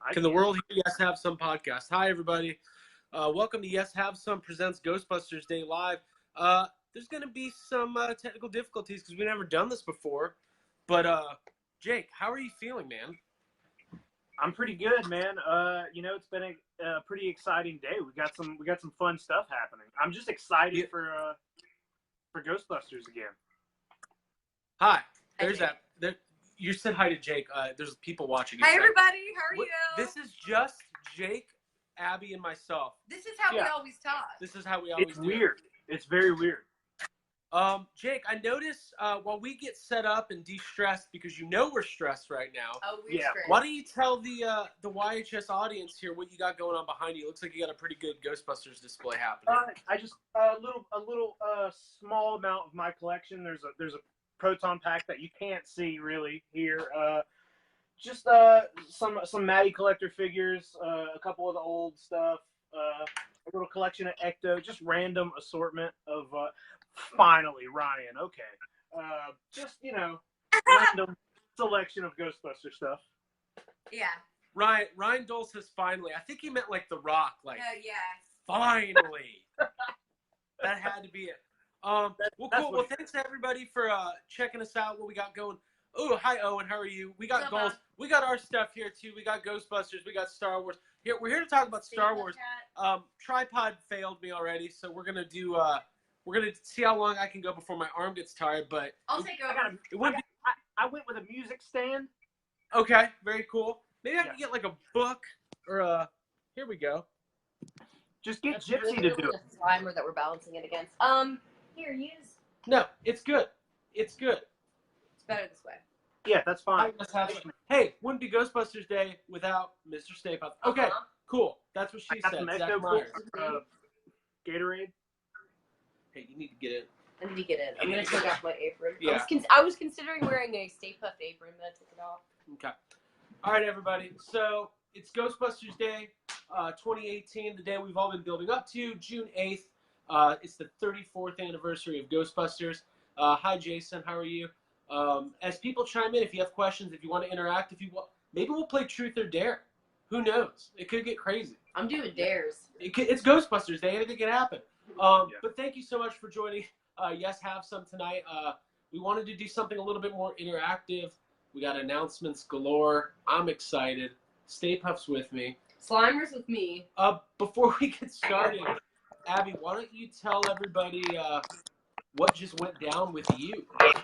Can the world hear Yes Have Some podcast? Hi, everybody. Welcome to Yes Have Some presents Ghostbusters Day Live. There's going to be some technical difficulties because we've never done this before. But, Jake, how are you feeling, man? I'm pretty good, man. It's been a pretty exciting day. We got some fun stuff happening. I'm just excited for Ghostbusters again. Hi. There's that. You said hi to Jake. There's people watching. Hi, everybody. How are you? This is just Jake, Abby, and myself. This is how we always talk. This is how we always do. It's weird. It's very weird. Jake, I notice while we get set up and de-stressed, because you know we're stressed right now. Oh, we're stressed. Why don't you tell the YHS audience here what you got going on behind you? It looks like you got a pretty good Ghostbusters display happening. I just a little small amount of my collection. There's a proton pack that you can't see really here. Just some Matty collector figures, a couple of the old stuff, a little collection of Ecto, just random assortment of. Finally, Ryan. Okay, just random selection of Ghostbuster stuff. Yeah. Ryan Dole says finally. I think he meant like The Rock. Like, yeah. Finally. That had to be it. Well, cool. Well, thanks to everybody for checking us out. What we got going. Oh, hi, Owen. How are you? We got goals. We got our stuff here too. We got Ghostbusters. We got Star Wars. We're here to talk about Star Wars. Tripod failed me already, so we're gonna do. We're gonna see how long I can go before my arm gets tired. But I'll take over. I went with a music stand. Okay, very cool. Maybe I can get like a book or a. Here we go. Just get Gypsy to do it. Slimer that we're balancing it against. Here, use. No, it's good. It's good. It's better this way. Yeah, that's fine. Hey, wouldn't be Ghostbusters Day without Mr. Stay Puft. Okay, cool. That's what she said. Zach Myers. Gatorade. Hey, you need to get in. I need to get in. I'm going to take off my apron. Yeah. I was considering wearing a Stay Puft apron, but I took it off. Okay. All right, everybody. So it's Ghostbusters Day 2018, the day we've all been building up to, June 8th. It's the 34th anniversary of Ghostbusters. Hi, Jason. How are you? As people chime in, if you have questions, if you want to interact, maybe we'll play Truth or Dare. Who knows? It could get crazy. I'm doing dares. It's Ghostbusters Day. Anything can happen. But thank you so much for joining Yes Have Some tonight. We wanted to do something a little bit more interactive. We got announcements galore. I'm excited. Stay Puft's with me. Slimer's with me. Before we get started, Abby, why don't you tell everybody what just went down with you?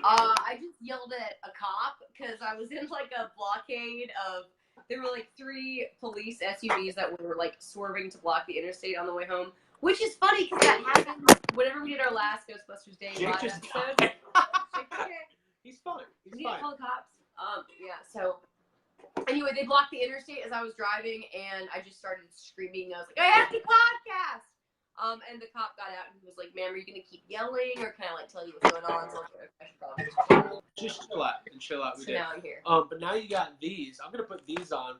I just yelled at a cop because I was in like a blockade of. There were like 3 police SUVs that were like swerving to block the interstate on the way home. Which is funny because that happened whenever we did our last Ghostbusters Day live episode. He's fine. He's we fine. need to call the cops. So anyway, they blocked the interstate as I was driving, and I just started screaming. I was like, I have the podcast! And the cop got out, and he was like, ma'am, are you going to keep yelling, or can I, like, tell you what's going on? So I should probably just chill out and chill out. So now I'm here. But now you got these. I'm going to put these on.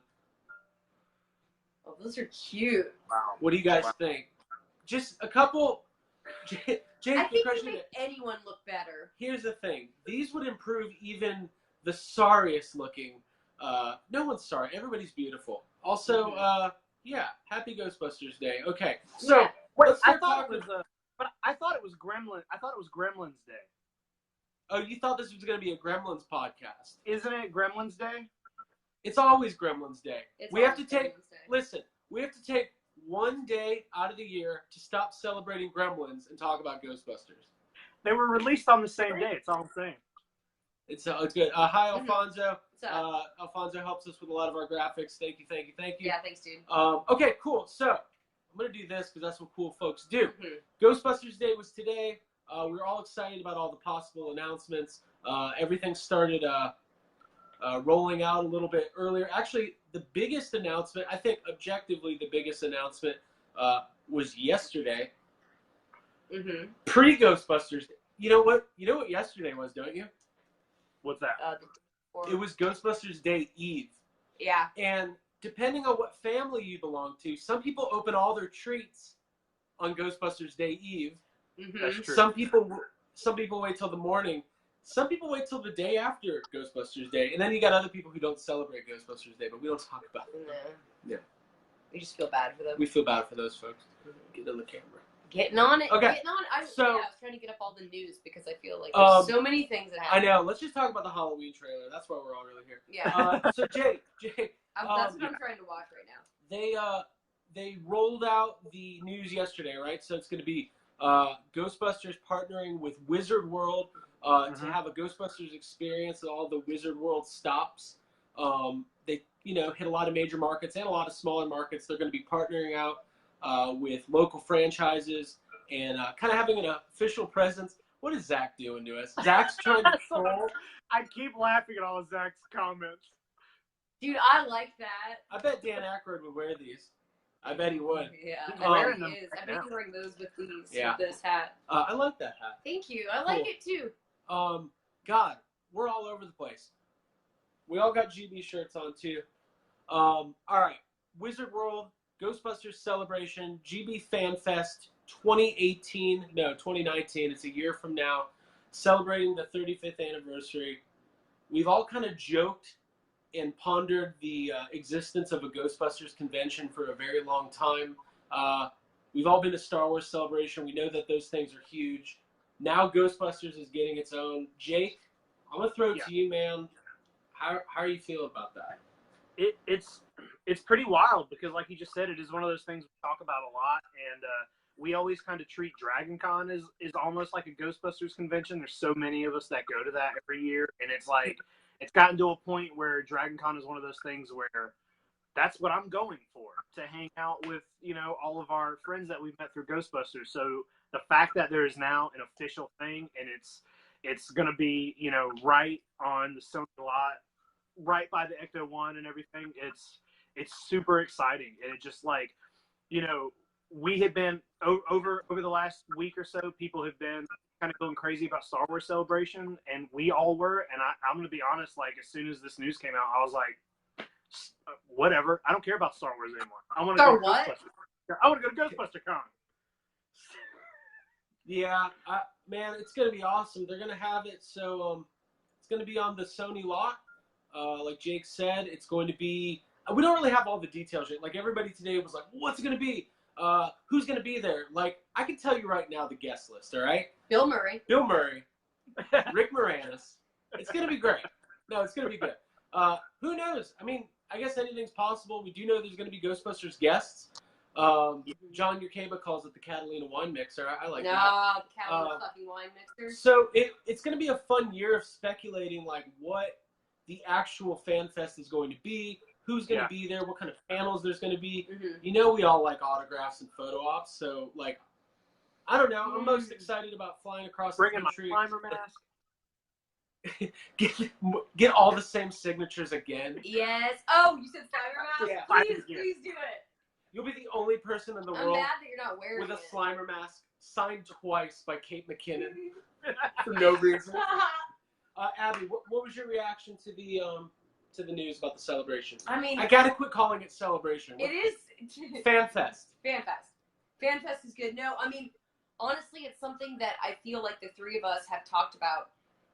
Oh, those are cute. Wow. What do you guys think? Just a couple. Jake, I think you make anyone look better. Here's the thing. These would improve even the sorriest looking. No one's sorry. Everybody's beautiful. Also, happy Ghostbusters Day. Okay, so Yeah. let's I start thought talking. I thought it was Gremlins Day. Oh, you thought this was going to be a Gremlins podcast? Isn't it Gremlins Day? It's always Gremlins Day. We have to take. Gremlins Day. Listen, we have to take one day out of the year to stop celebrating Gremlins and talk about Ghostbusters. They were released on the same day. It's all I'm saying. It's good. Hi, Alfonso. What's up? Alfonso helps us with a lot of our graphics. Thank you. Yeah, thanks, dude. Okay, cool. So I'm going to do this because that's what cool folks do. Mm-hmm. Ghostbusters Day was today. We're all excited about all the possible announcements. Everything started rolling out a little bit earlier. Actually, the biggest announcement, I think objectively the biggest announcement was yesterday. Mm-hmm. Pre-Ghostbusters. You know what yesterday was, don't you? What's that? It was Ghostbusters Day Eve. Yeah. And depending on what family you belong to, some people open all their treats on Ghostbusters Day Eve. Mm-hmm. That's true. Some people wait till the morning. some people wait till the day after Ghostbusters Day, and then you got other people who don't celebrate Ghostbusters Day, but we don't talk about it. No. Yeah. We just feel bad for them. We feel bad for those folks. Get on the camera. Getting on it. Okay. Getting on it. I was trying to get up all the news because I feel like there's so many things that happen. I know. Let's just talk about the Halloween trailer. That's why we're all really here. Yeah. So Jake, that's what I'm trying to watch right now. They rolled out the news yesterday, right? So it's going to be Ghostbusters partnering with Wizard World to have a Ghostbusters experience at all the Wizard World stops. They hit a lot of major markets and a lot of smaller markets. They're going to be partnering out with local franchises and kind of having an official presence. What is Zach doing to us? Zach's trying to troll. I keep laughing at all of Zach's comments. Dude, I like that. I bet Dan Aykroyd would wear these. I bet he would. Yeah, I bet he is. I bet he's wearing those with these, with this hat. I like that hat. Thank you. I like it too. God, we're all over the place. We all got GB shirts on too. All right, Wizard World, Ghostbusters Celebration, GB Fan Fest 2019. It's a year from now, celebrating the 35th anniversary. We've all kind of joked and pondered the existence of a Ghostbusters convention for a very long time. We've all been to Star Wars Celebration. We know that those things are huge. Now Ghostbusters is getting its own. Jake, I'm going to throw it to you, man. How are you feeling about that? It's pretty wild because, like you just said, it is one of those things we talk about a lot, and we always kind of treat Dragon Con as almost like a Ghostbusters convention. There's so many of us that go to that every year, and it's like it's gotten to a point where Dragon Con is one of those things where that's what I'm going for, to hang out with, all of our friends that we've met through Ghostbusters. So the fact that there is now an official thing, and it's going to be, right on the Sony lot, right by the Ecto One and everything, it's super exciting. And it just we have been over the last week or so, people have been kind of going crazy about Star Wars Celebration, and we all were. And I'm going to be honest, like, as soon as this news came out, I was like, whatever. I don't care about Star Wars anymore. I want to go to Ghostbusters. I want to go to Ghostbuster Con. Yeah, man, it's going to be awesome. They're going to have it, so it's going to be on the Sony lot. Like Jake said, it's going to be. We don't really have all the details yet. Like, everybody today was like, "What's it going to be? Who's going to be there?" Like, I can tell you right now the guest list. All right. Bill Murray, Rick Moranis. It's going to be great. No, it's going to be good. Who knows? I mean, I guess anything's possible. We do know there's going to be Ghostbusters guests. John Yerkeba calls it the Catalina wine mixer. I like that. No, the Catalina fucking wine mixer. So it's going to be a fun year of speculating, like, what the actual fan fest is going to be, who's going to be there, what kind of panels there's going to be. Mm-hmm. We all like autographs and photo ops, so, like, I don't know. I'm most excited about flying across the country. My Slimer mask. Get all the same signatures again. Yes. Oh, you said Slimer mask? Yeah. Please do it. You'll be the only person in the world mad that you're not wearing with a it. Slimer mask signed twice by Kate McKinnon for no reason. Abby, what was your reaction to the news about the celebration? I mean, I gotta quit calling it celebration. It is Fan Fest. Fan Fest. Fan Fest is good. No, I mean, honestly, it's something that I feel like the three of us have talked about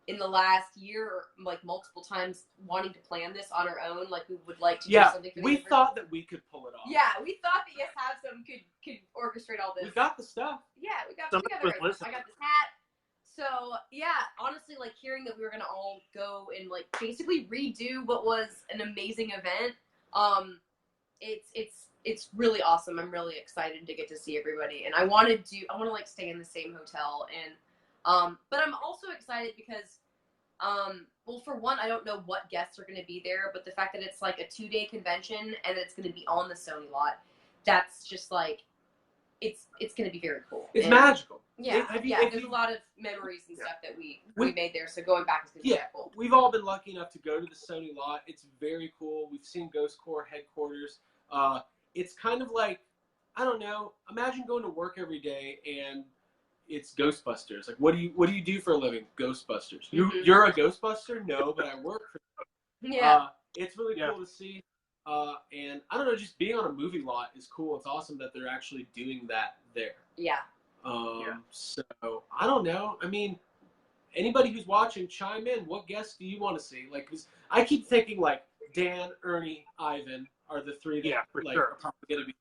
in the last year, like, multiple times, wanting to plan this on our own. Like, we would like to do something for the we thought that we could pull it off. Yeah, we thought that Yes Have Some could orchestrate all this. We got the stuff. Yeah, we got it together. I got this hat. So, yeah, honestly, like, hearing that we were going to all go and, like, basically redo what was an amazing event, it's really awesome. I'm really excited to get to see everybody. And I want to, like, stay in the same hotel. And, but I'm also excited because, well, for one, I don't know what guests are going to be there, but the fact that it's, like, a 2-day convention and it's going to be on the Sony lot, that's just, like, it's going to be very cool. It's magical. Yeah, there's a lot of memories and stuff that we made there, so going back is going to be very cool. We've all been lucky enough to go to the Sony lot. It's very cool. We've seen Ghost Corps headquarters. It's kind of like, I don't know, imagine going to work every day and it's Ghostbusters. Like, what do you do for a living? Ghostbusters. You're a Ghostbuster? No, but I work for them. Yeah. It's really cool to see. And I don't know, just being on a movie lot is cool. It's awesome that they're actually doing that there. Yeah. So I don't know. I mean, anybody who's watching, chime in. What guests do you want to see? Like, 'cause I keep thinking like Dan, Ernie, Ivan are the three that like are probably gonna be.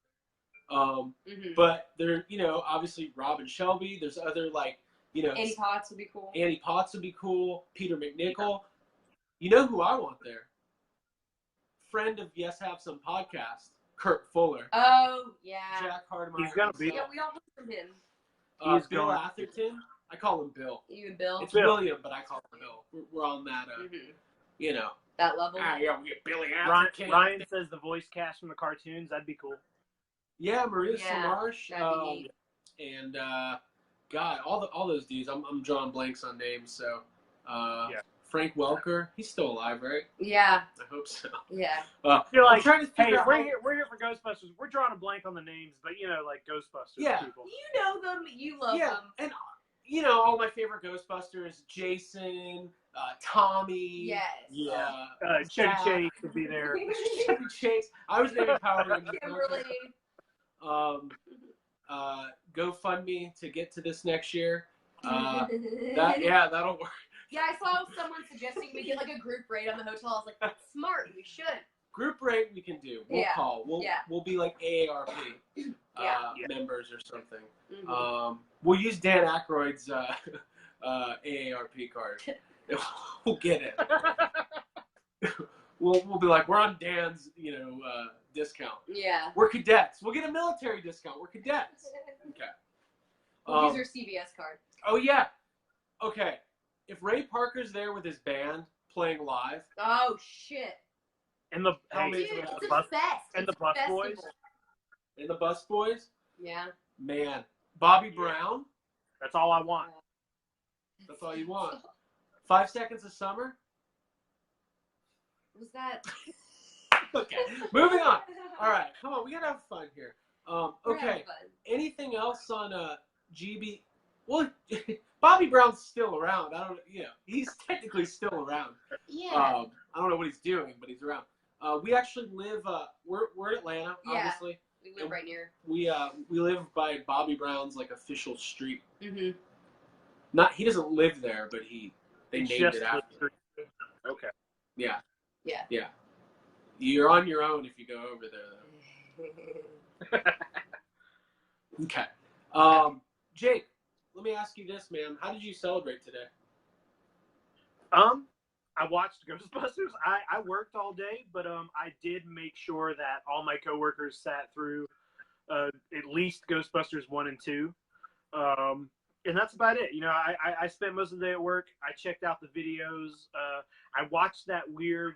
But there, obviously Rob and Shelby. There's other like, Annie Potts would be cool. Annie Potts would be cool. Peter McNichol. You know who I want there? Friend of Yes Have Some podcast, Kurt Fuller. Oh yeah. Jack Hardemeyer. He's gonna be. Yeah, we all look from him. Bill Atherton. I call him Bill. You and Bill. It's William, but I call him Bill. We're on that. That level. Yeah, we get Billy Atherton. Ryan says the voice cast from the cartoons. That'd be cool. Yeah, Maria Samarsh. That'd be neat. And God, all those dudes. I'm drawing blanks on names. So Frank Welker. He's still alive, right? Yeah. I hope so. Yeah. You're like, I'm trying to hey, figure out we're here for Ghostbusters. We're drawing a blank on the names, but like Ghostbusters people. You know them. You love them. And all my favorite Ghostbusters: Jason, Tommy. Yes. Yeah. Chevy Chase would be there. Chevy Chase. I was naming Power Rangers. Kimberly. GoFundMe to get to this next year. That'll work. Yeah, I saw someone suggesting we get like a group rate on the hotel. I was like, that's smart. We should. Group rate we can do. We'll call. We'll be like AARP members or something. We'll use Dan Aykroyd's AARP card. We'll get it. We'll be like, we're on Dan's discount. Yeah. We're cadets. We'll get a military discount. We're cadets. Okay. We'll use our CVS card. Oh yeah. Okay. If Ray Parker's there with his band playing live. Oh shit. And the bus boys. And the bus boys. Yeah. Man, Bobby Brown. That's all I want. That's all you want. 5 Seconds of Summer. Was that? Okay, moving on. All right, come on, we gotta have fun here. Okay. Anything else on GB? Well, Bobby Brown's still around. He's technically still around. Yeah. I don't know what he's doing, but he's around. We actually live. We're in Atlanta, obviously. We live right near. We live by Bobby Brown's like official street. Mhm. He doesn't live there, but they named it after. Okay. Yeah. Yeah. Yeah. You're on your own if you go over there, though. Okay. Jake, let me ask you this, man. How did you celebrate today? I watched Ghostbusters. I worked all day, but I did make sure that all my coworkers sat through at least Ghostbusters 1 and 2. And that's about it. I spent most of the day at work. I checked out the videos. I watched that weird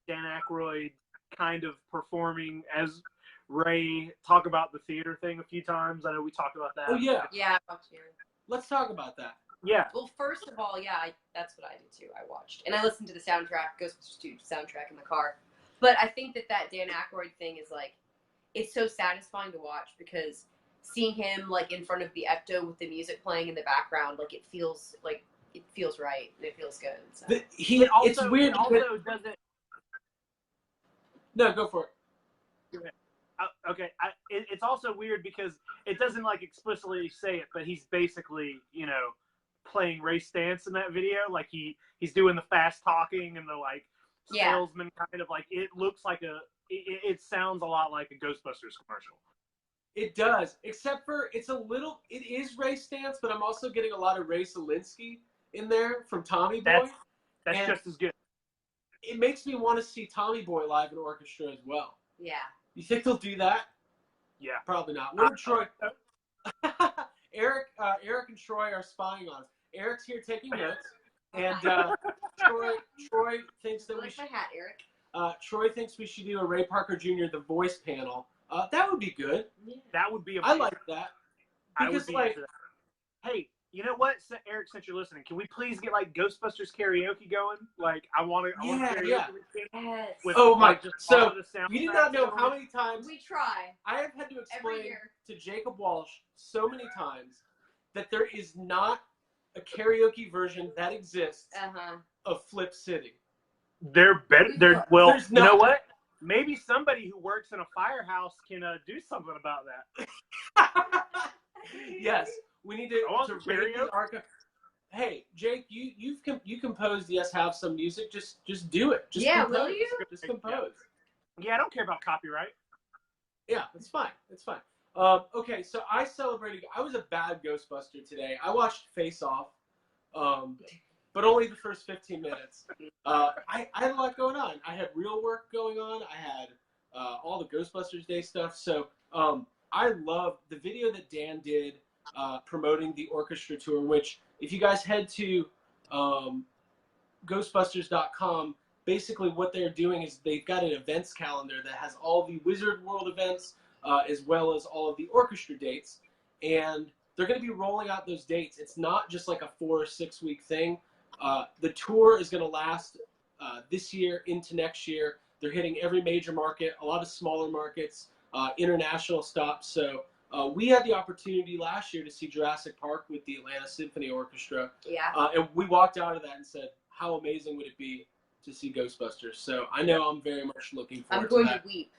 Dan Aykroyd kind of performing as Ray talk about the theater thing a few times. I know we talked about that. Oh, yeah. Yeah, I watched it. Let's talk about that. Yeah. Well, first of all, that's what I did too. I watched. And I listened to the soundtrack, Ghostbusters 2 soundtrack in the car. But I think that Dan Aykroyd thing is like, it's so satisfying to watch because seeing him like in front of the Ecto with the music playing in the background, like it feels right and it feels good. So. It's weird. It also doesn't. No, go for it. Okay, it's also weird because it doesn't like explicitly say it, but he's basically playing Ray Stantz in that video. Like he's doing the fast talking and the like salesman kind of like. It looks like it sounds a lot like a Ghostbusters commercial. It does, except for it is Ray Stantz, but I'm also getting a lot of Ray Solinsky in there from Tommy Boy. That's just as good. It makes me want to see Tommy Boy live in Orchestra as well. Yeah. You think they'll do that? Yeah. Probably not. What Troy? Eric and Troy are spying on us. Eric's here taking notes, and Troy thinks that I like my hat, Eric. Troy thinks we should do a Ray Parker Jr. The Voice panel. That would be good. Yeah. That would be amazing. I like that. Because hey, you know what, Eric? Since you're listening, can we please get like Ghostbusters karaoke going? Like, I want karaoke. Yes. With, so you do not know how many times we try. I have had to explain to Jacob Walsh so many times that there is not a karaoke version that exists of Flip City. They're better. Well, you know what? Maybe somebody who works in a firehouse can do something about that. Yes. We need to raid the archive. hey, Jake, you composed Yes Have Some music. Just do it. Just Yeah, compose. will you? Just compose. Yeah, I don't care about copyright. Yeah, it's fine. It's fine. Okay, so I celebrated. I was a bad Ghostbuster today. I watched Face Off, but only the first 15 minutes. I had a lot going on. I had real work going on. I had all the Ghostbusters Day stuff. So I loved the video that Dan did promoting the Orchestra tour, which if you guys head to Ghostbusters.com, basically what they're doing is they've got an events calendar that has all the Wizard World events as well as all of the orchestra dates. And they're going to be rolling out those dates. It's not just like a 4 or 6 week thing. The tour is going to last this year into next year. They're hitting every major market, a lot of smaller markets, international stops. So we had the opportunity last year to see Jurassic Park with the Atlanta Symphony Orchestra. Yeah. And we walked out of that and said, how amazing would it be to see Ghostbusters? So I know I'm very much looking forward to that. I'm going to weep.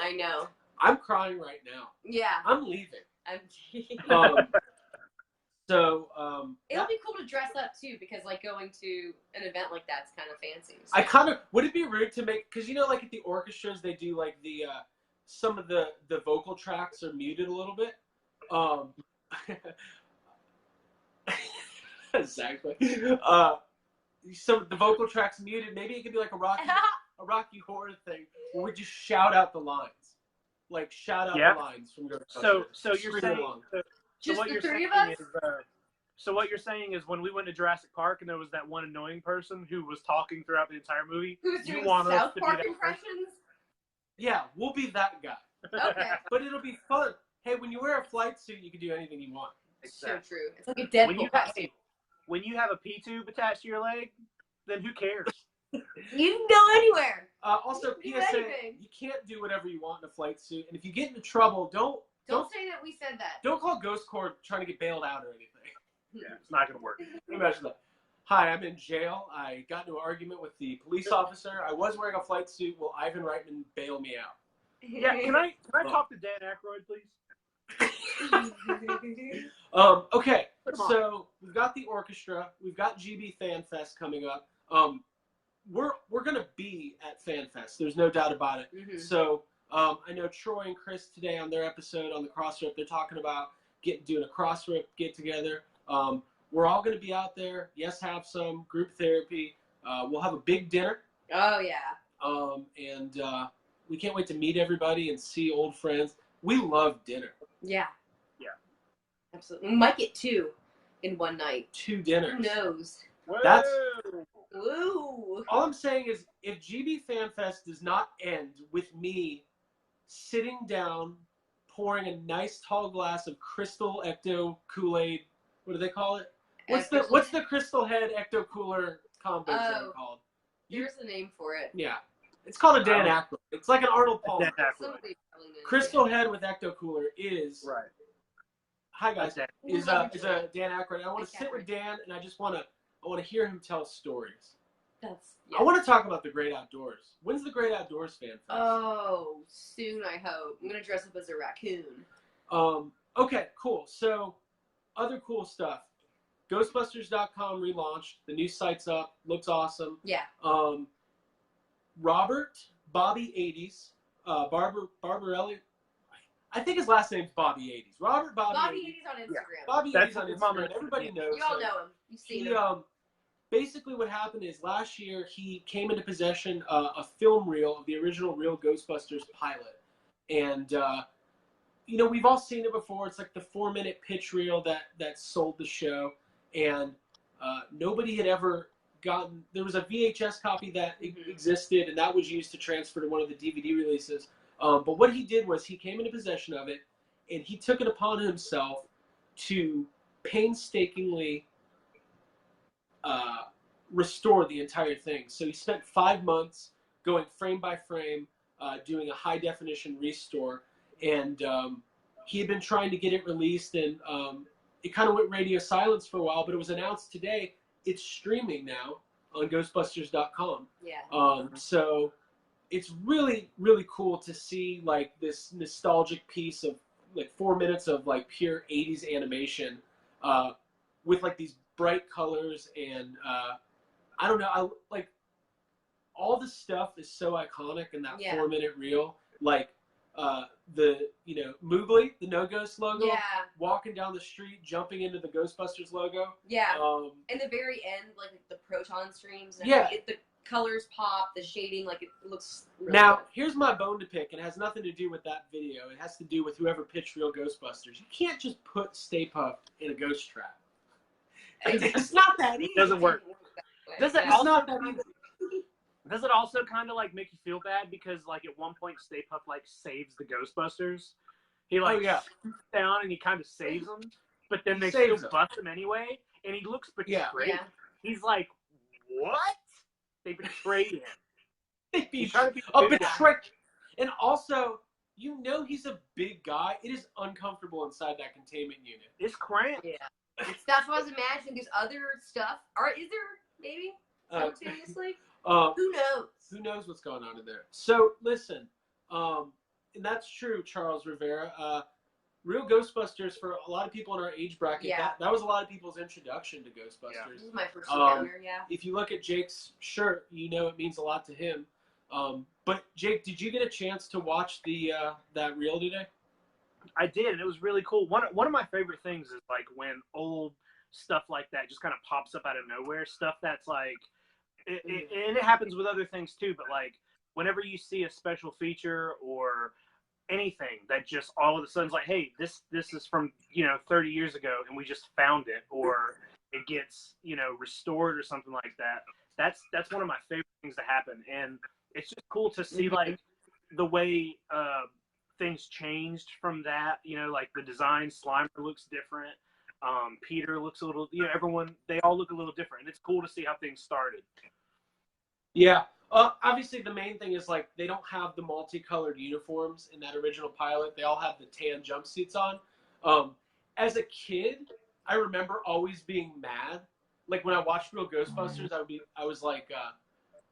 I know. I'm crying right now. Yeah. I'm leaving. It'll be cool to dress up too, because like going to an event like that's kind of fancy. So. I kind of, would it be rude to make, because you know like at the orchestras they do like the some of the vocal tracks are muted a little bit. Exactly. Some of the vocal tracks muted. Maybe it could be like a Rocky Horror thing where we just shout out the lines, like shout out the lines from Ghostbusters. So you're saying. Just what the you're three saying of us? is, so what you're saying is when we went to Jurassic Park and there was that one annoying person who was talking throughout the entire movie, Who's you doing want us South to Park be that impressions? Yeah, we'll be that guy. Okay. But it'll be fun. Hey, when you wear a flight suit, you can do anything you want. So true. It's like a Deadpool costume. When you have a P tube attached to your leg, then who cares? You can go anywhere. Also, PSA, you can't do whatever you want in a flight suit, and if you get into trouble, don't say that we said that. Don't call Ghost Corps trying to get bailed out or anything. Yeah, it's not going to work. Imagine that. Hi, I'm in jail. I got into an argument with the police officer. I was wearing a flight suit. Will Ivan Reitman bail me out? Yeah, can I talk to Dan Aykroyd, please? Okay, so we've got the orchestra. We've got GB Fan Fest coming up. We're gonna be at Fan Fest. There's no doubt about it. Mm-hmm. So I know Troy and Chris today on their episode on the Crossrip, they're talking about doing a Crossrip get together. We're all gonna be out there. Yes, have some group therapy. We'll have a big dinner. Oh yeah. And we can't wait to meet everybody and see old friends. We love dinner. Yeah. Yeah. Absolutely. We might get 2 in one night. 2 dinners. Who knows? That's. Woo. All I'm saying is, if GB Fan Fest does not end with me sitting down, pouring a nice tall glass of Crystal Ecto Kool-Aid, what do they call it? What's the Crystal Head Ecto Cooler combo called? There's a name for it. Yeah, it's called a Dan Aykroyd. It's like an Arnold Palmer. Crystal Head with Ecto Cooler is right. Hi guys, is a Dan Aykroyd. I want to sit with Dan, and I want to hear him tell stories. I want to talk about the Great Outdoors. When's the Great Outdoors Fan Fest? Oh, soon I hope. I'm gonna dress up as a raccoon. Okay, cool. So, other cool stuff. Ghostbusters.com relaunched. The new site's up. Looks awesome. Yeah. Robert Bobby 80s. Barbarelli. I think his last name's Bobby 80s. Robert Bobby 80s on Instagram. Yeah. Bobby 80s on Instagram. Everybody knows. You all know him. You've seen him. Basically what happened is last year he came into possession a film reel of the original Real Ghostbusters pilot. And, we've all seen it before. It's like the 4-minute pitch reel that sold the show. And nobody had ever gotten... There was a VHS copy that existed, and that was used to transfer to one of the DVD releases. But what he did was he came into possession of it, and he took it upon himself to painstakingly restore the entire thing. So he spent 5 months going frame by frame, doing a high definition restore, and he had been trying to get it released, and it kind of went radio silence for a while, but it was announced today it's streaming now on Ghostbusters.com. Yeah. So it's really, really cool to see like this nostalgic piece of like 4 minutes of like pure 80s animation with like these bright colors, and I don't know. I like all the stuff is so iconic in that 4-minute reel. Like the Moogly, the No Ghost logo, walking down the street, jumping into the Ghostbusters logo. Yeah. In the very end, like the proton streams. And the colors pop, the shading, like it looks really now, good. here's my bone to pick, and it has nothing to do with that video. It has to do with whoever pitched Real Ghostbusters. You can't just put Stay Puft in a ghost trap. It's not that easy. It doesn't work. It's not that easy. Does it also kind of like make you feel bad because like at one point Stay Puft like saves the Ghostbusters? He like shoots down and he kind of saves them, but then they still bust him anyway, and he looks betrayed. Yeah. He's like, what? They betrayed him. He's trying to be a betrayed. And also, he's a big guy. It is uncomfortable inside that containment unit. It's cramped. Yeah. That's what I was imagining. There's other stuff. Is there maybe simultaneously? Who knows? Who knows what's going on in there? So listen, and that's true, Charles Rivera. Real Ghostbusters, for a lot of people in our age bracket, that was a lot of people's introduction to Ghostbusters. Yeah. This is my first encounter, If you look at Jake's shirt, it means a lot to him. But Jake, did you get a chance to watch that reel today? I did, and it was really cool. One of my favorite things is like when old stuff like that just kind of pops up out of nowhere. Stuff that's like, and it happens with other things too. But like whenever you see a special feature or anything that just all of a sudden's like, hey, this is from 30 years ago, and we just found it, or it gets restored or something like that. That's one of my favorite things to happen, and it's just cool to see like the way things changed from that. Like the design, Slimer looks different. Peter looks a little. They all look a little different, and it's cool to see how things started. Yeah. Obviously, the main thing is like they don't have the multicolored uniforms in that original pilot. They all have the tan jumpsuits on. As a kid, I remember always being mad. Like when I watched Real Ghostbusters, I was like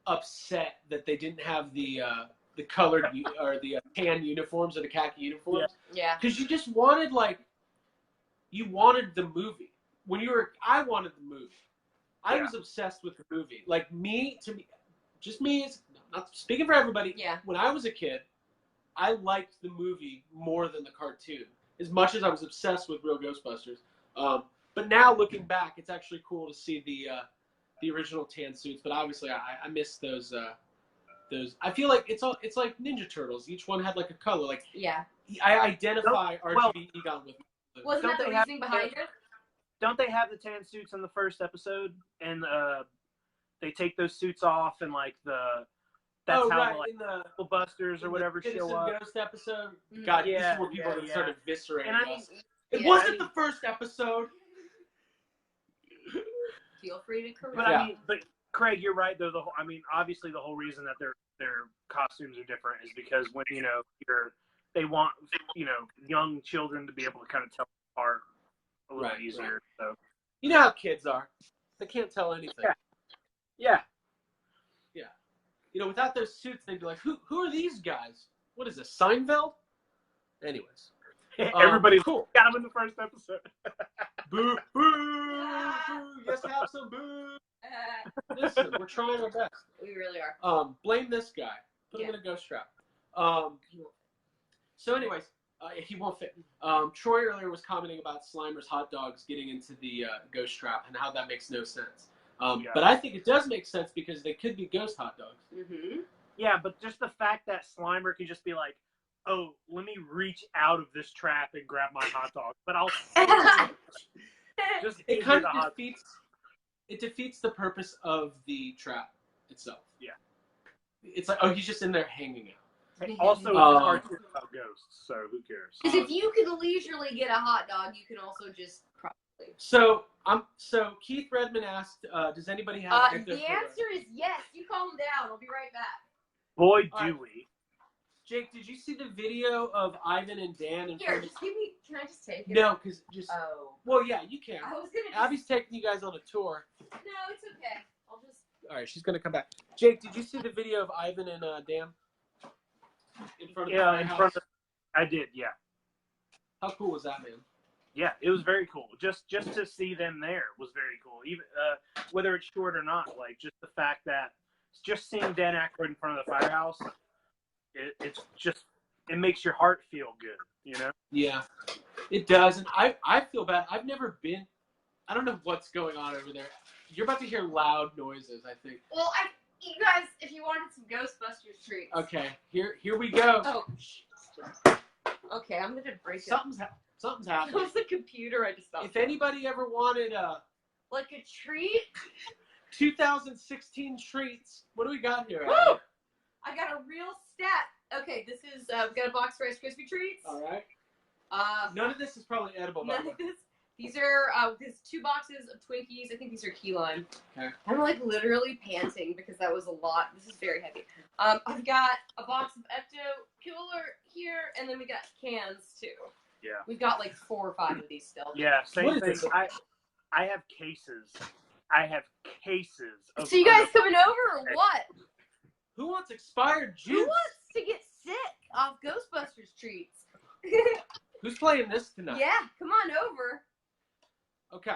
upset that they didn't have the colored or the tan uniforms or the khaki uniforms. Yeah. Because you just wanted you wanted the movie. I wanted the movie. I was obsessed with the movie. Like just me, not speaking for everybody. Yeah. When I was a kid, I liked the movie more than the cartoon, as much as I was obsessed with Real Ghostbusters. But now looking back, it's actually cool to see the original tan suits. But obviously, I miss those. I feel like it's like Ninja Turtles. Each one had like a color. Like I identify RGB Egon with. Wasn't that the reasoning behind it? Don't they have the tan suits in the first episode? And they take those suits off and like that's how like, in the Ghostbusters or whatever show up. Ghost episode. God, this is where people started eviscerating us. It Yeah, wasn't the first episode. Feel free to correct. But I mean, but Craig, you're right though. Obviously the whole reason that their costumes are different is because when they want young children to be able to kind of tell apart a little easier. So you know how kids are; they can't tell anything. Yeah. Without those suits, they'd be like, "Who are these guys? What is this, Seinfeld?" Anyways, everybody's cool. Got them in the first episode. Boo, boo, boo! Yes, have some boo. Listen, we're trying our best. We really are. Blame this guy. Put him in a ghost trap. So, anyways, he won't fit. Troy earlier was commenting about Slimer's hot dogs getting into the ghost trap and how that makes no sense. But I think it does make sense because they could be ghost hot dogs. Mm-hmm. Yeah, but just the fact that Slimer could just be like, oh, let me reach out of this trap and grab my hot dog. But I'll just it kind of defeats the purpose of the trap itself. Yeah. It's like, oh, he's just in there hanging out. Also, it's a cartoon about ghosts, so who cares? Because if you can leisurely get a hot dog, you can also just probably. So Keith Redmond asked, does anybody have? The answer is yes. You calm down. I'll be right back. Boy, do we. Jake, did you see the video of Ivan and Dan? Here, just give me. Can I just take it? No, because just. Oh. Well, yeah, you can. I was gonna. Abby's taking you guys on a tour. No, it's okay. I'll just. All right, she's gonna come back. Jake, did you see the video of Ivan and Dan? In front of the Firehouse? I did, yeah. How cool was that, man? Yeah, it was very cool. Just to see them there was very cool. Even whether it's short or not, like just the fact that just seeing Dan Aykroyd in front of the Firehouse, it makes your heart feel good, you know? Yeah, it does. And I feel bad. I've never been. I don't know what's going on over there. You're about to hear loud noises, I think. Well, you guys, if you wanted some Ghostbusters treats. Okay, here we go. Oh. Okay, I'm gonna break it. Something's happening. That was the computer. I just stopped. If anybody ever wanted like a treat, 2016 treats, what do we got here? Woo! I got a real stat. Okay, this is we got a box of Rice Krispie treats. All right. None of this is probably edible. None of this. These are there's 2 boxes of Twinkies. I think these are key lime. Okay. I'm like literally panting because that was a lot. This is very heavy. I've got a box of Ecto Killer here, and then we got cans too. Yeah. We've got like 4 or 5 of these still. Yeah, same thing. This? I have cases. I have cases. Of So you guys coming over or what? Who wants expired juice? Who wants to get sick off Ghostbusters treats? Who's playing this tonight? Yeah, come on over. Okay.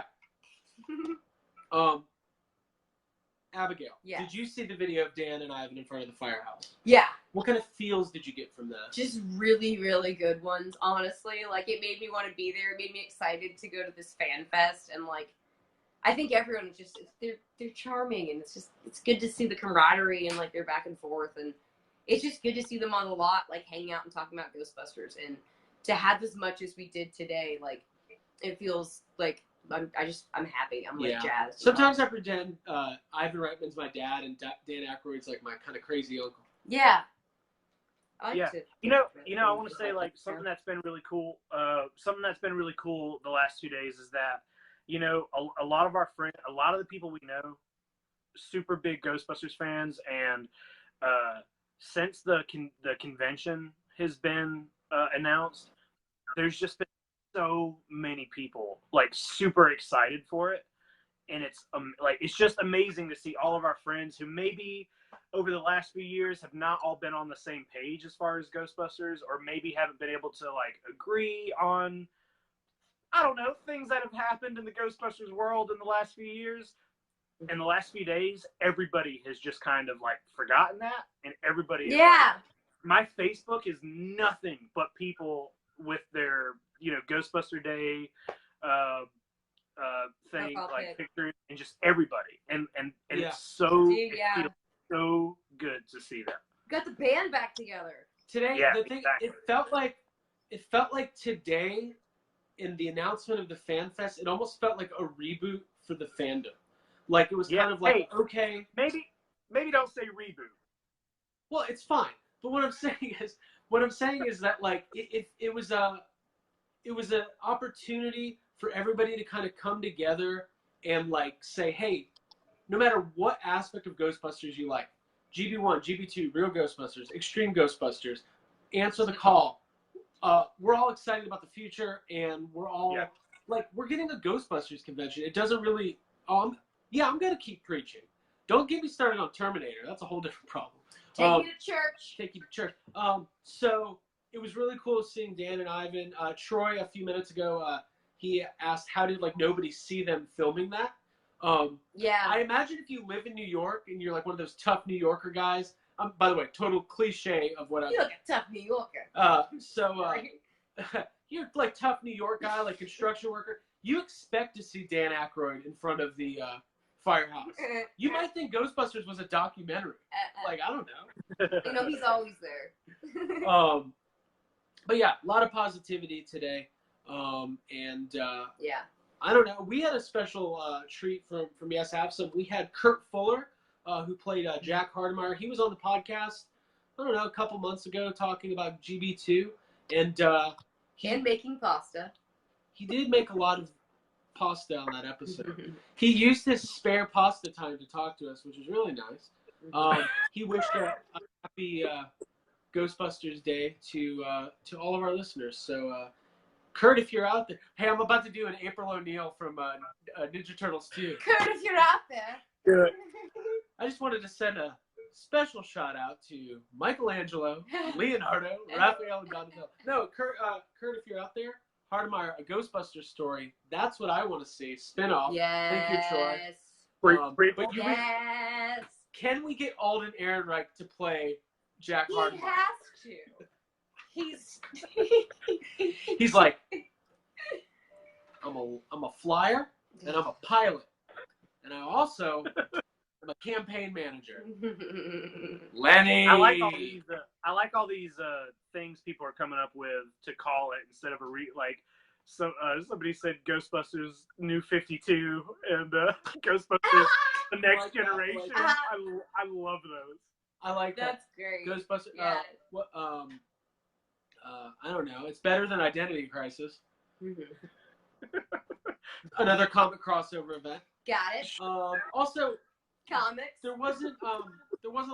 Abigail. Yeah. Did you see the video of Dan and Ivan in front of the Firehouse? Yeah. What kind of feels did you get from that? Just really, really good ones, honestly. Like, it made me want to be there. It made me excited to go to this fan fest. And, like, I think everyone just, they're charming. And it's good to see the camaraderie and, like, they're back and forth. And it's just good to see them on the lot, like, hanging out and talking about Ghostbusters. And to have as much as we did today, like, it feels like I'm happy. I'm, like, jazzed. Sometimes I pretend Ivan Reitman's my dad and Dan Aykroyd's, like, my kind of crazy uncle. Yeah. I like yeah, to you know, I want to say like something that's been really cool. Something that's been really cool the last 2 days is that, you know, a lot of our friends, a lot of the people we know, super big Ghostbusters fans, and since the convention has been announced, there's just been so many people like super excited for it, and it's just amazing to see all of our friends who maybe over the last few years have not all been on the same page as far as Ghostbusters, or maybe haven't been able to like agree on, I don't know, things that have happened in the Ghostbusters world in the last few years. In the last few days, everybody has just kind of like forgotten that, and everybody is like, my Facebook is nothing but people with their, you know, Ghostbuster Day thing, like pictures, and just everybody, and it's so it feels so good to see that. Got the band back together today. The thing, exactly. It felt like today in the announcement of the Fan Fest, it almost felt like a reboot for the fandom. Like it was kind of like, okay, maybe don't say reboot. Well, it's fine. But what I'm saying is that like it was an opportunity for everybody to kind of come together and like say, hey, no matter what aspect of Ghostbusters you like, GB1, GB2, Real Ghostbusters, Extreme Ghostbusters, answer the call. We're all excited about the future, and we're all like, we're getting a Ghostbusters convention. It doesn't really. I'm gonna keep preaching. Don't get me started on Terminator. That's a whole different problem. Take you to church. Take you to church. So it was really cool seeing Dan and Ivan. Troy, a few minutes ago, he asked, how did like nobody see them filming that? I imagine if you live in New York and you're like one of those tough New Yorker guys. By the way, total cliche of what you look a tough New Yorker. You're like tough New York guy, like construction worker. You expect to see Dan Aykroyd in front of the Firehouse. You might think Ghostbusters was a documentary. Like, I don't know. You know, he's always there. But yeah, a lot of positivity today. I don't know. We had a special treat from Yes Have Some. We had Kurt Fuller, who played Jack Hardemeyer. He was on the podcast, I don't know, a couple months ago talking about GB2. And making pasta. He did make a lot of pasta on that episode. He used his spare pasta time to talk to us, which was really nice. He wished a happy Ghostbusters Day to all of our listeners. So, Kurt, if you're out there, hey, I'm about to do an April O'Neil from Ninja Turtles 2. Kurt, if you're out there. Good. I just wanted to send a special shout out to Michelangelo, Leonardo, Raphael, and Donatello. No, Kurt, if you're out there, Hardemeyer, a Ghostbusters story. That's what I want to see. Spinoff. Yes. Thank you, Troy. But Yes. Can we get Alden Ehrenreich to play Jack Hardemeyer? He has to. He's like, I'm a flyer and I'm a pilot, and I also am a campaign manager. Lenny. I like all these things people are coming up with to call it instead of somebody said Ghostbusters New 52 and Ghostbusters The Next Generation. I love those. I like That's great. Ghostbusters. Yeah. I don't know. It's better than Identity Crisis. Another comic crossover event. Got it. Also, Comics. there wasn't a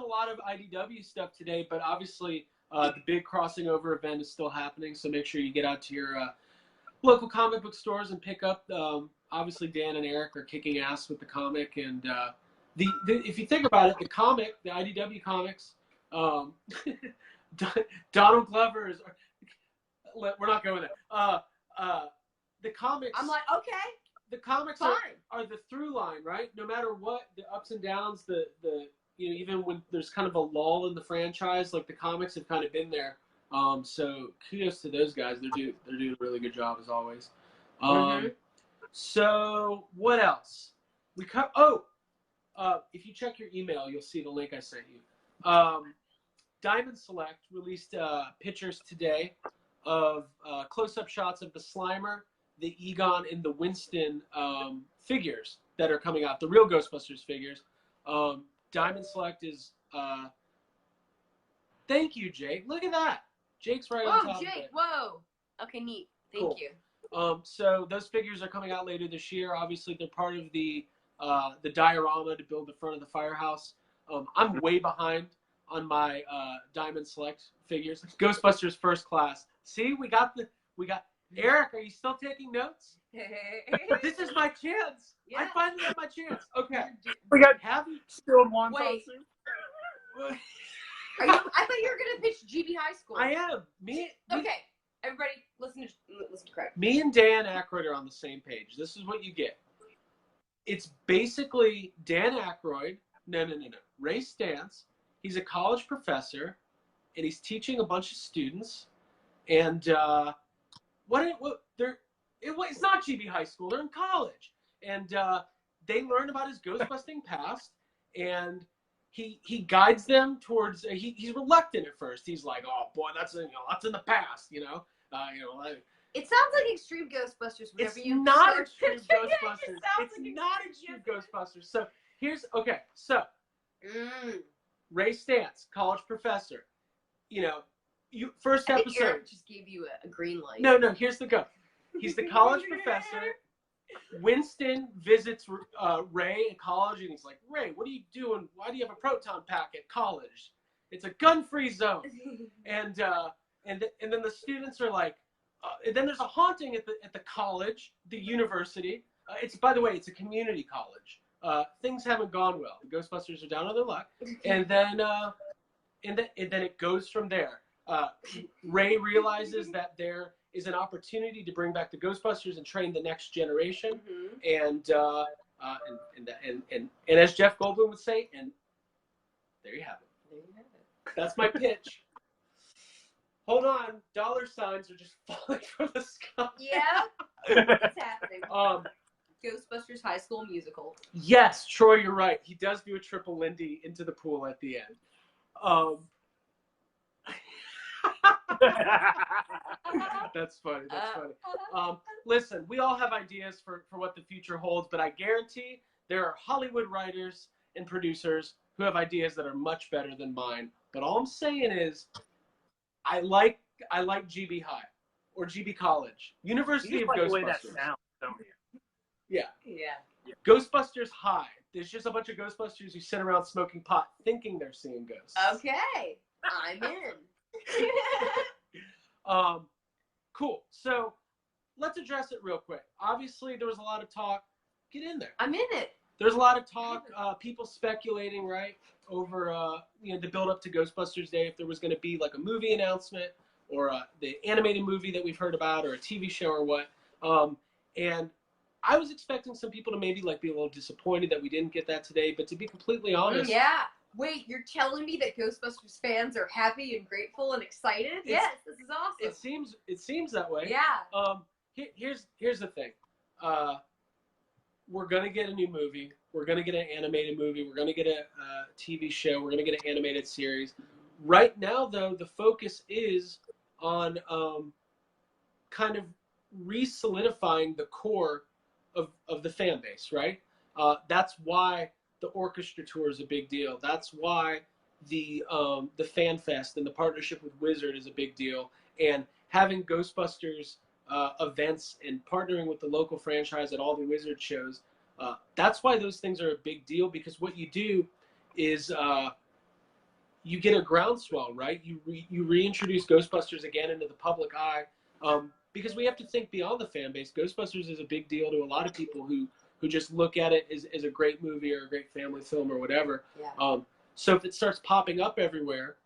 lot of IDW stuff today, but obviously the big crossing over event is still happening. So make sure you get out to your local comic book stores and pick up. Obviously, Dan and Eric are kicking ass with the comic, and if you think about it, the IDW comics, Donald Glover is. We're not going there. The comics. I'm like, okay. The comics Fine. are the through line, right? No matter what, the ups and downs, the even when there's kind of a lull in the franchise, like the comics have kind of been there. So kudos to those guys. They're doing a really good job as always. So what else? If you check your email, you'll see the link I sent you. Diamond Select released pictures today of close-up shots of the Slimer, the Egon, and the Winston figures that are coming out, the real Ghostbusters figures. Diamond Select is... thank you, Jake. Look at that. Jake's right on top of it. Jake, whoa. Okay, neat. Thank you. So those figures are coming out later this year. Obviously, they're part of the diorama to build the front of the Firehouse. I'm way behind on my Diamond Select figures. Ghostbusters First Class. See, we got Eric, are you still taking notes? This is my chance. Yeah. I finally have my chance. Okay. We got still one. Wait. I thought you were gonna pitch GB High School. I am. Okay. Everybody, listen to Craig. Me and Dan Aykroyd are on the same page. This is what you get. It's basically Dan Aykroyd. No. Ray Stantz. He's a college professor, and he's teaching a bunch of students. And it's not GB High School. They're in college, and they learn about his ghostbusting past, and he guides them towards. He's reluctant at first. He's like, "Oh boy, that's in the past," It sounds like Extreme Ghostbusters. It's not Extreme Ghostbusters. It's not Extreme Ghostbusters. So here's Ray Stantz, college professor. First I think episode. Eric just gave you a green light. No. Here's the go. He's the college professor. Winston visits Ray in college, and he's like, "Ray, what are you doing? Why do you have a proton pack at college? It's a gun-free zone." And then the students are like, and then there's a haunting at the college, the university. By the way, it's a community college. Things haven't gone well. The Ghostbusters are down on their luck, and then it goes from there. Ray realizes that there is an opportunity to bring back the Ghostbusters and train the next generation, and as Jeff Goldblum would say, and there you have it. That's my pitch. Hold on, dollar signs are just falling from the sky. Yeah, it's happening. Ghostbusters High School Musical. Yes, Troy, you're right. He does do a triple Lindy into the pool at the end. That's funny. Listen, we all have ideas for what the future holds, but I guarantee there are Hollywood writers and producers who have ideas that are much better than mine. But all I'm saying is, I like GB High or GB College, University of Ghostbusters. The way that sounds, don't you? Yeah. Ghostbusters High. There's just a bunch of Ghostbusters who sit around smoking pot, thinking they're seeing ghosts. Okay, I'm in. Cool. So let's address it real quick. Obviously, there was a lot of talk. Get in there. I'm in it. There's a lot of talk. People speculating, right, over the build up to Ghostbusters Day, if there was going to be like a movie announcement the animated movie that we've heard about, or a TV show, or what. And I was expecting some people to maybe like be a little disappointed that we didn't get that today. But to be completely honest, yeah. Wait, you're telling me that Ghostbusters fans are happy and grateful and excited? Yes, this is awesome. It seems that way. Yeah. Here's the thing. We're gonna get a new movie. We're gonna get an animated movie. We're gonna get a TV show. We're gonna get an animated series. Right now, though, the focus is on kind of re-solidifying the core of the fan base, right? That's why the Orchestra tour is a big deal. That's why the Fan Fest and the partnership with Wizard is a big deal. And having Ghostbusters events and partnering with the local franchise at all the Wizard shows, that's why those things are a big deal, because what you do is you get a groundswell, right? You reintroduce Ghostbusters again into the public eye, because we have to think beyond the fan base. Ghostbusters is a big deal to a lot of people who just look at it as a great movie or a great family film or whatever. Yeah. So if it starts popping up everywhere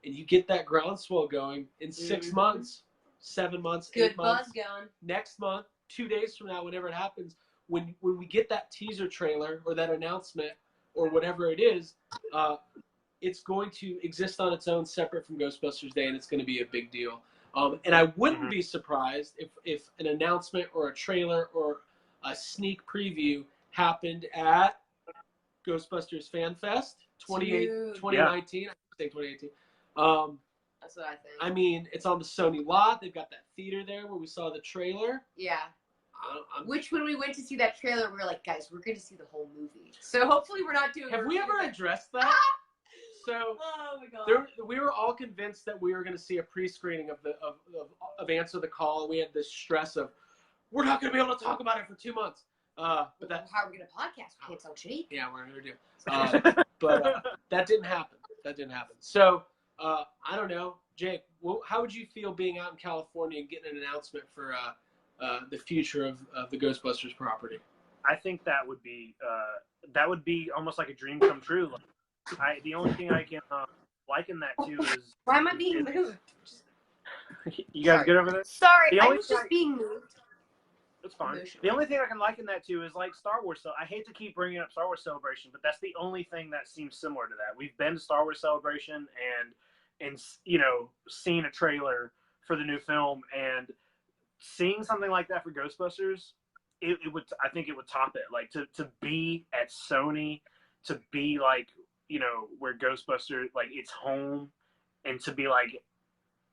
and you get that groundswell going in 6 months, 7 months, Good 8 months, buzz going. next month, 2 days from now, whenever it happens, when we get that teaser trailer or that announcement or whatever it is, it's going to exist on its own, separate from Ghostbusters Day, and it's going to be a big deal. And I wouldn't be surprised if an announcement or a trailer or a sneak preview happened at Ghostbusters Fan Fest 2019. I think 2018. That's what I think. I mean, it's on the Sony lot. They've got that theater there where we saw the trailer. Yeah. Which, when we went to see that trailer, we were like, guys, we're going to see the whole movie. So hopefully we're not doing. Have we ever addressed that? So oh my God. we were all convinced that we were going to see a pre-screening of Answer the Call. We had this stress of, we're not going to be able to talk about it for 2 months. But that, how are we going to podcast? We can't talk shit. Yeah, we're going to do. But that didn't happen. So I don't know, Jake. How would you feel being out in California and getting an announcement for the future of the Ghostbusters property? I think that would be almost like a dream come true. The only thing I can liken that to is. Why am I being moved? You guys good over there? Sorry, I was just being moved. It's fine. The only thing I can liken that to is like Star Wars. So I hate to keep bringing up Star Wars Celebration, but that's the only thing that seems similar to that. We've been to Star Wars Celebration and seen a trailer for the new film, and seeing something like that for Ghostbusters, I think it would top it. Like to be at Sony, to be like, where Ghostbusters, like, it's home, and to be like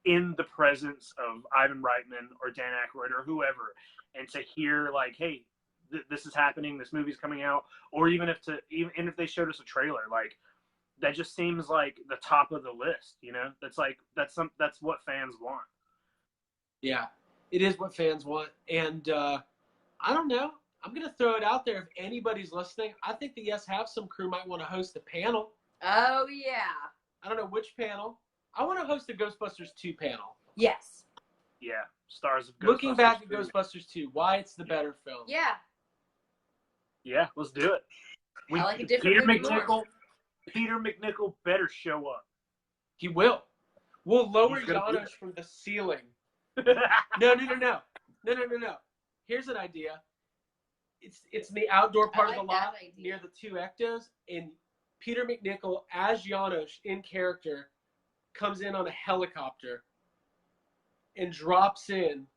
in the presence of Ivan Reitman or Dan Aykroyd or whoever, and to hear like, hey, this is happening, this movie's coming out, or even if they showed us a trailer, like, that just seems like the top of the list. That's what fans want. Yeah, it is what fans want, and I don't know. I'm going to throw it out there. If anybody's listening, I think the Yes Have Some crew might want to host a panel. Oh, yeah. I don't know which panel. I want to host a Ghostbusters 2 panel. Yes. Yeah. Stars of Ghostbusters. Looking back at Ghostbusters 2, why it's the better film. Yeah. Yeah, let's do it. I like a different Peter McNichol better show up. He will. We'll lower Janos from the ceiling. No. Here's an idea. It's in the outdoor part of the lot near the 2 ectos, and Peter McNichol as Janos in character comes in on a helicopter and drops in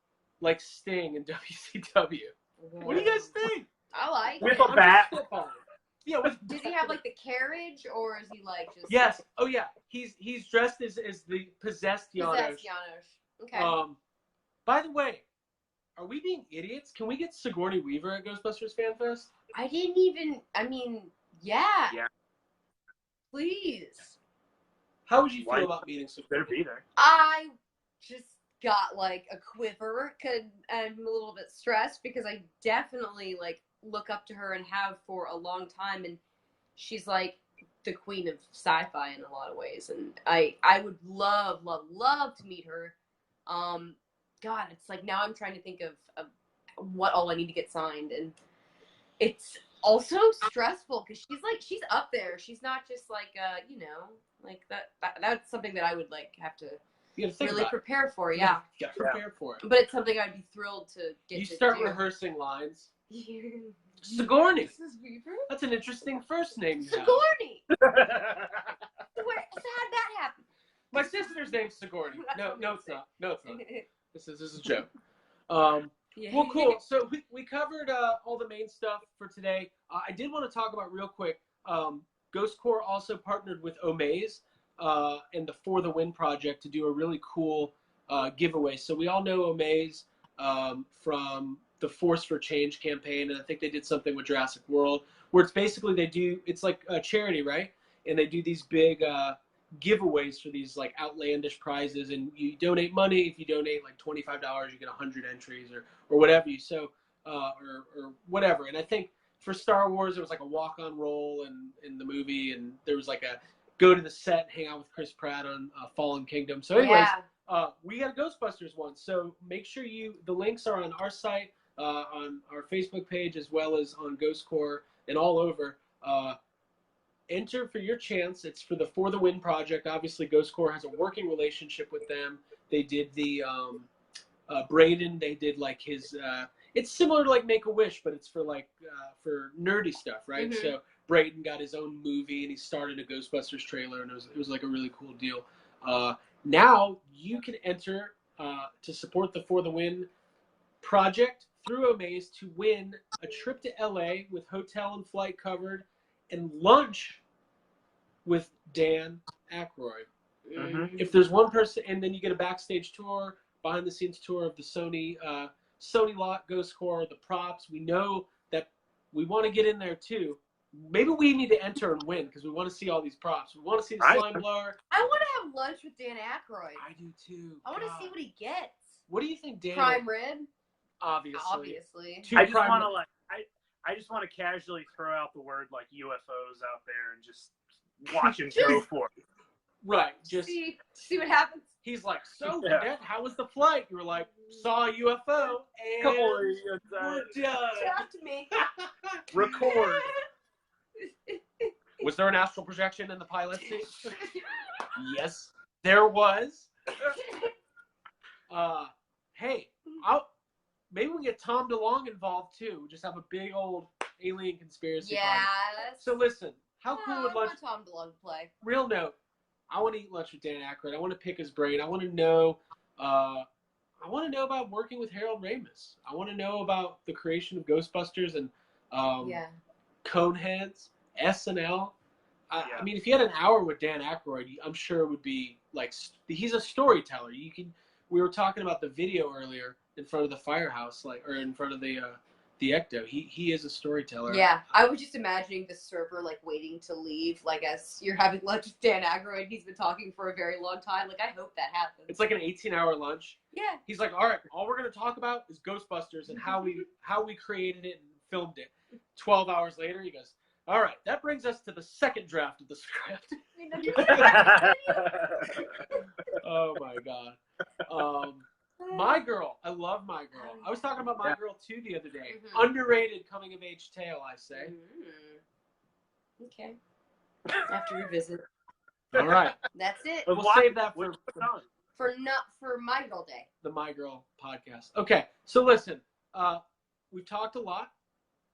like Sting in WCW. What do you guys think? I like with it. A bat. Yeah. Does he have like the carriage, or is he like just? Yes. Oh yeah. He's dressed as the possessed Janos. Possessed Janos. Okay. By the way, are we being idiots? Can we get Sigourney Weaver at Ghostbusters Fan Fest? I didn't even. I mean, yeah. Yeah. Please. How would you feel about meeting Sigourney? Better be there. I just got like a quiver. I'm a little bit stressed because I definitely like look up to her and have for a long time, and she's like the queen of sci-fi in a lot of ways, and I would love to meet her. God, it's like now I'm trying to think of what all I need to get signed, and it's also stressful because she's up there. She's not just like like that. That's something that I would like have to You got to think really about prepare for. it. Yeah. You got to prepare for it. But it's something I'd be thrilled to get You to start do. rehearsing lines. Sigourney. This is Weaver? That's an interesting first name you have. Sigourney! How did that happen? My sister's name's Sigourney. No, it's not. No, it's not. This is a joke. Yeah. Well, cool. So we covered all the main stuff for today. I did want to talk about real quick. Ghost Corps also partnered with Omaze and the For the Win project to do a really cool giveaway. So we all know Omaze from the Force for Change campaign, and I think they did something with Jurassic World, where it's basically it's like a charity, right? And they do these big giveaways for these like outlandish prizes, and you donate money. If you donate like $25, you get 100 entries or whatever you or whatever. And I think for Star Wars, there was like a walk-on role in the movie, and there was like a go to the set and hang out with Chris Pratt on Fallen Kingdom. So anyways, we got a Ghostbusters one. So make sure the links are on our site, on our Facebook page, as well as on Ghost Corps and all over. Enter for your chance. It's for the For the Win project. Obviously, Ghost Corps has a working relationship with them. They did the Braden. They did like his. It's similar to like Make-A-Wish, but it's for for nerdy stuff, right? Mm-hmm. So Braden got his own movie, and he started a Ghostbusters trailer, and it was like a really cool deal. Now you can enter to support the For the Win project through Omaze to win a trip to LA with hotel and flight covered, and lunch with Dan Aykroyd. Mm-hmm. If there's one person, and then you get a backstage tour, behind the scenes tour of the Sony lot, Ghost Corps, the props. We know that we want to get in there too. Maybe we need to enter and win because we want to see all these props. We want to see the slime blower. I want to have lunch with Dan Aykroyd. I do too. I want to see what he gets. What do you think, Dan? Prime rib? Obviously. I just want to casually throw out the word like UFOs out there and just watch him go for it. Right. Just see what happens. He's like, so Dad, how was the flight? You were like, saw a UFO and we're done. Talk to me. Record. Was there an astral projection in the pilot seat? Yes, there was. Hey, maybe we get Tom DeLonge involved too. Just have a big old alien conspiracy. Yeah. So listen, how cool would lunch? I want Tom DeLonge to play. Real note. I want to eat lunch with Dan Aykroyd. I want to pick his brain. I want to know. I want to know about working with Harold Ramis. I want to know about the creation of Ghostbusters and Coneheads, SNL. I mean, if you had an hour with Dan Aykroyd, I'm sure it would be like he's a storyteller. We were talking about the video earlier in front of the Firehouse, or in front of the Ecto. He is a storyteller. Yeah, I was just imagining the server waiting to leave, as you're having lunch with Dan Aykroyd. He's been talking for a very long time. I hope that happens. It's like an 18-hour lunch. Yeah. He's like, all right, all we're gonna talk about is Ghostbusters and how we created it and filmed it. 12 hours later, he goes, all right, that brings us to the second draft of the script. Oh my God. My Girl. I love My Girl. I was talking about My Girl 2 the other day. Mm-hmm. Underrated coming of age tale, I say. Mm-hmm. Okay. I have to revisit. All right. That's it. We'll save that for My Girl Day. The My Girl podcast. Okay. So listen, we've talked a lot.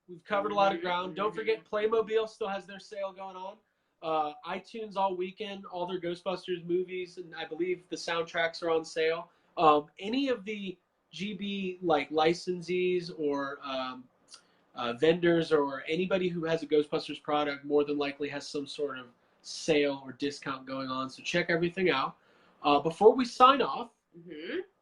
We've covered a lot of ground. Don't forget, Playmobil still has their sale going on. iTunes all weekend, all their Ghostbusters movies, and I believe the soundtracks are on sale. Any of the GB licensees or vendors or anybody who has a Ghostbusters product more than likely has some sort of sale or discount going on. So check everything out. Before we sign off,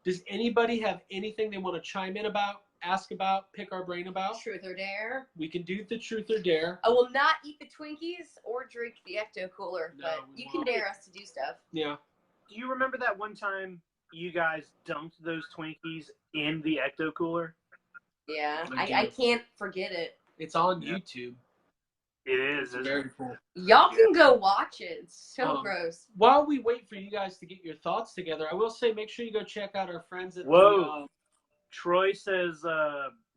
does anybody have anything they want to chime in about, ask about, pick our brain about? Truth or dare? We can do the truth or dare. I will not eat the Twinkies or drink the Ecto Cooler, No, but you can dare us to do stuff. Yeah. Do you remember that one time you guys dumped those Twinkies in the Ecto Cooler? Yeah, I can't forget it. It's on YouTube. It is. It's very cool. Y'all can go watch it. It's so gross. While we wait for you guys to get your thoughts together, I will say make sure you go check out our friends at Troy says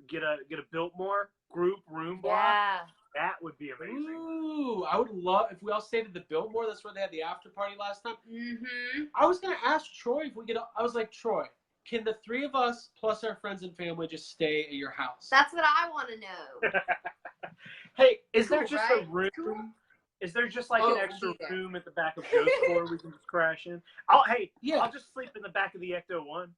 get a Biltmore group room block. Yeah. That would be amazing. Ooh, I would love if we all stayed at the Biltmore. That's where they had the after party last time. Mm-hmm. I was gonna ask Troy if we could. I was like, Troy, can the three of us plus our friends and family just stay at your house? That's what I want to know. Hey, is Cool, there just right? a room? Cool. Is there just like Oh, an we'll extra be there. room at the back of Ghost Corps we can just crash in? Yeah. I'll just sleep in the back of the Ecto One.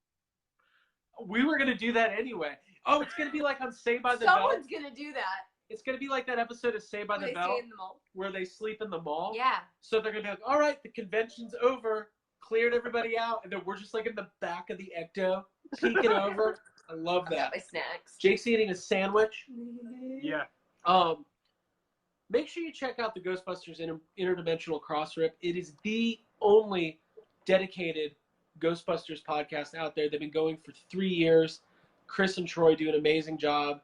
We were gonna do that anyway. Oh, it's gonna be like on Saved by the Bell. Someone's gonna do that. It's gonna be like that episode of Saved by Where the they Bell stay in the mall. where they sleep in the mall. Yeah. So they're gonna be like, all right, the convention's over, cleared everybody out, and then we're just like in the back of the Ecto, peeking over. I love I that. got my snacks. Jake's eating a sandwich. Yeah. Make sure you check out the Ghostbusters Interdimensional Cross Rip. It is the only dedicated Ghostbusters podcast out there. They've been going for 3 years. Chris and Troy do an amazing job.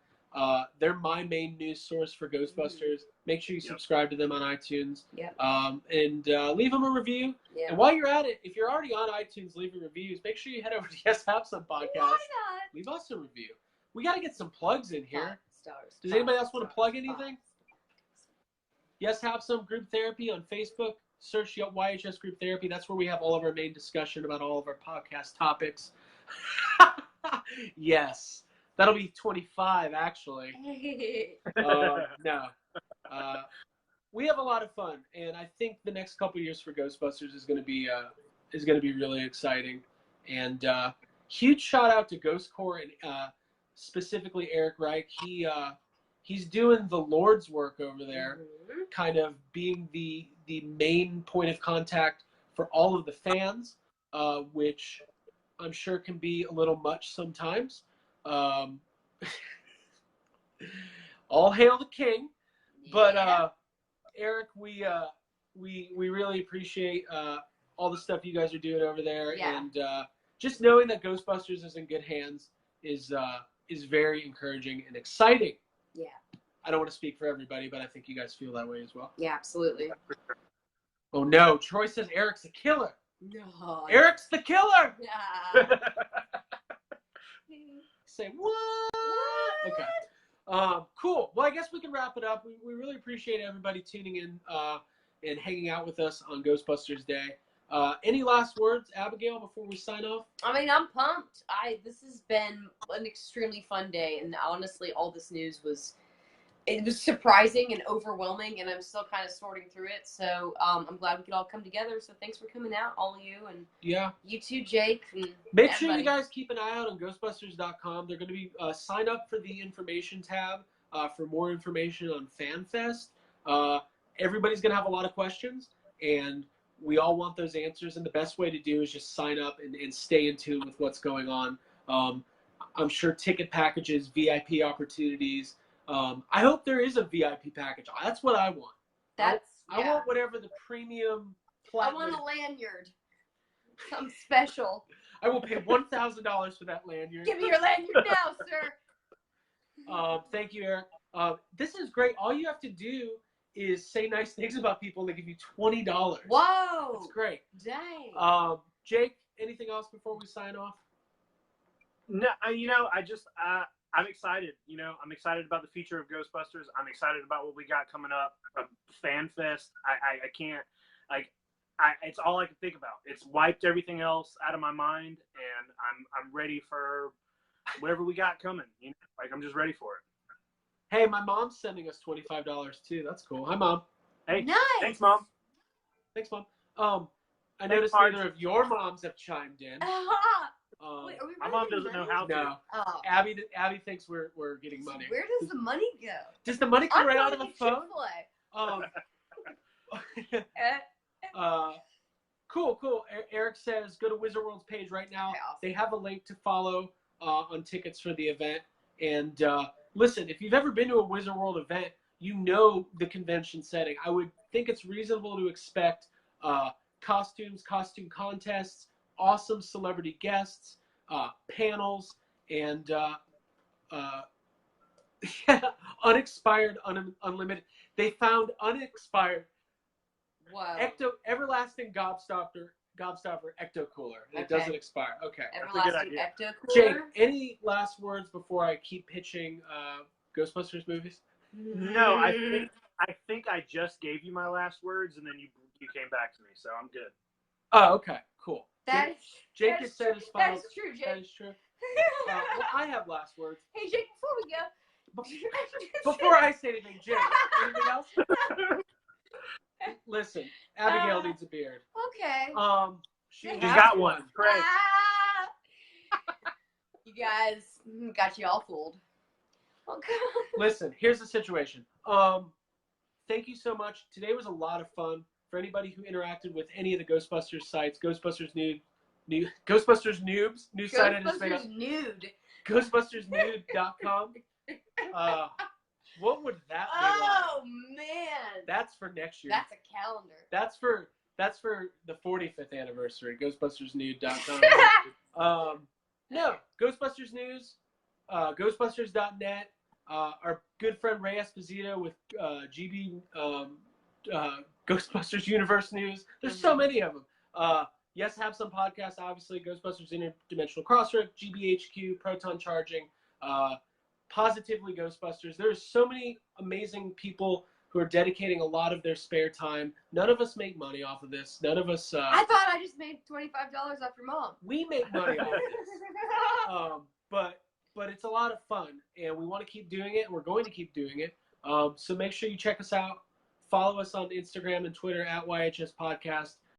They're my main news source for Ghostbusters. Make sure you subscribe to them on iTunes. Yep. And leave them a review. Yeah. And while you're at it, if you're already on iTunes leaving reviews, make sure you head over to Yes Have Some Podcast. Why not? Leave us a review. We got to get some plugs in here. 5 stars. Does anybody else want to plug anything? Yes, Have Some Group Therapy on Facebook. Search YHS Group Therapy. That's where we have all of our main discussion about all of our podcast topics. Yes. That'll be 25, actually. No. We have a lot of fun, and I think the next couple of years for Ghostbusters is going to be really exciting. And huge shout out to Ghost Corps and specifically Eric Reich. He's doing the Lord's work over there, kind of being the main point of contact for all of the fans, which I'm sure can be a little much sometimes. All hail the king. But Eric, we really appreciate all the stuff you guys are doing over there, and just knowing that Ghostbusters is in good hands is very encouraging and exciting. Yeah. I don't want to speak for everybody, but I think you guys feel that way as well. Yeah, absolutely. Oh no, Troy says Eric's the killer. No. Eric's the killer. Yeah. Say what? Okay. Cool. Well, I guess we can wrap it up. We really appreciate everybody tuning in and hanging out with us on Ghostbusters Day. Any last words, Abigail, before we sign off? I mean, I'm pumped. This has been an extremely fun day, and honestly, all this news was surprising and overwhelming, and I'm still kind of sorting through it. So I'm glad we could all come together. So thanks for coming out, all of you, and you too, Jake. And make sure you guys keep an eye out on Ghostbusters.com. They're going to be sign up for the information tab for more information on Fan Fest. Everybody's going to have a lot of questions, and we all want those answers. And the best way to do is just sign up and stay in tune with what's going on. I'm sure ticket packages, VIP opportunities. I hope there is a VIP package. That's what I want. I want whatever the premium platinum. I want a lanyard. Something special. I will pay $1,000 for that lanyard. Give me your lanyard now, sir. Thank you, Eric. This is great. All you have to do is say nice things about people, and they give you $20. Whoa. It's great. Dang. Jake, anything else before we sign off? No, I'm excited. I'm excited about the future of Ghostbusters. I'm excited about what we got coming up. Fan Fest. I can't, it's all I can think about. It's wiped everything else out of my mind, and I'm ready for whatever we got coming. I'm just ready for it. Hey, my mom's sending us $25 too. That's cool. Hi, Mom. Hey, nice. Thanks, Mom. Thanks, Mom. I noticed neither of your moms have chimed in. Wait, are we my mom doesn't know how to. No. Oh. Abby thinks we're getting money. Where does the money go? Does the money come right out of the phone? Cool. Eric says go to Wizard World's page right now. Okay, awesome. They have a link to follow on tickets for the event. And listen, if you've ever been to a Wizard World event, you know the convention setting. I would think it's reasonable to expect costumes, costume contests, awesome celebrity guests, panels, and unexpired, unlimited. They found unexpired everlasting gobstopper ecto cooler. It doesn't expire. Okay. Everlasting ecto cooler. Jake, any last words before I keep pitching Ghostbusters movies? No, I think I just gave you my last words, and then you came back to me, so I'm good. Oh, okay, cool. Jake has said his final. That is true, Jake. That is true. Well, I have last words. Hey, Jake, before we go. Before I say anything, Jake, anything else? Listen, Abigail needs a beard. Okay. She's got one. Great. You guys got you all fooled. Okay. Listen, here's the situation. Thank you so much. Today was a lot of fun. For anybody who interacted with any of the Ghostbusters sites, Ghostbusters Noobs, new site I just made up. Ghostbustersnude.com. What would that be like? Oh man. That's for next year. That's a calendar. That's for the 45th anniversary. Ghostbustersnude.com. No, Ghostbusters News, Ghostbusters.net. Our good friend Ray Esposito with GB Ghostbusters Universe News. There's so many of them. Yes, have some podcasts, obviously. Ghostbusters Interdimensional Crossroad, GBHQ, Proton Charging, Positively Ghostbusters. There's so many amazing people who are dedicating a lot of their spare time. None of us make money off of this. None of us... I thought I just made $25 off your mom. We make money off of this. But it's a lot of fun, and we want to keep doing it, and we're going to keep doing it. So make sure you check us out. Follow us on Instagram and Twitter at YHS Podcast.